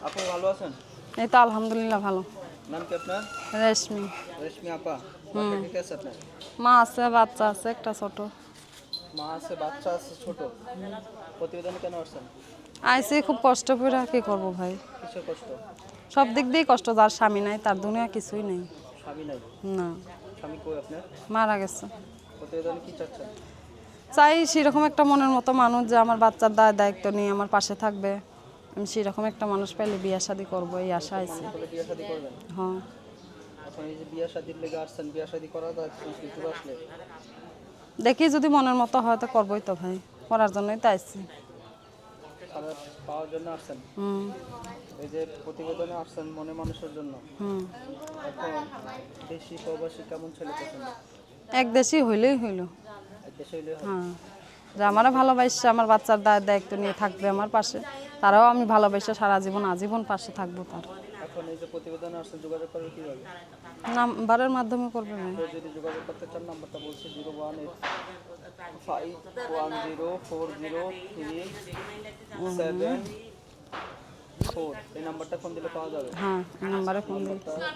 আপু ভালো আছেন? এই তো আলহামদুলিল্লাহ ভালো। নাম কি আপনার? রেশমি। রেশমি আপা। বাসায় কে কে আছে আপনার? মা আছে, বাচ্চা আছে একটা ছোট। মা আছে, বাচ্চা আছে ছোট। প্রতিবেদনে কেন আসছেন? আইসি খুব কষ্ট করে, কি করব ভাই? কিসের কষ্ট? সব দিক দিয়ে কষ্ট। যার স্বামী নাই তার দুনিয়া কিছুই নেই। স্বামী নাই? না, স্বামী কই আপনার? মারা গেছে। প্রতিবেদনে কি চাচ্ছেন? চাই সেরকম একটা মনের মতো মানুষ যে আমার বাচ্চার দায়িত্ব নিয়ে আমার পাশে থাকবে। আমি সেরকম একটা মানুষ পাইলে বিয়ে শাদী করবো, এই আশা আছে। মানুষ হলে বিয়ে শাদী করবেন? হ্যাঁ, এখন এই যে বিয়ে শাদীর লেগে আসছেন, বিয়ে শাদী করা যাচ্ছে কিন্তু আসলে দেখি যদি মনের মতো হয় তো করবোই তো ভাই, করার জন্যই তো আইসি। সারা পাওয়ার জন্য আসছেন? হুম এই যে প্রতিবেদনে আসছেন মনে মানুষের জন্য। হুম এখন দেশি প্রবাসী কেমন ছেলে পছন্দ? এক দেশই হইলেই হইল। এক দেশে হইলে হয়? হ্যাঁ, যে আমারও ভালোবাসছে, আমার বাচ্চার দায়িত্ব নিয়ে থাকবে আমার পাশে, তারাও আমি ভালোবাসে সারা জীবন আজীবন পাশে থাকবো তার। এখন এই যে প্রতিবেদনে আসছেন যোগাযোগ করবে কীভাবে? নাম্বারের মাধ্যমে করবে ভাই। কেউ যদি যোগাযোগ করতে চান নাম্বারটা বলছি 01851040374। এই নাম্বারটা ফোন দিলে পাওয়া যাবে। হ্যাঁ, এই নাম্বারে ফোন দিন।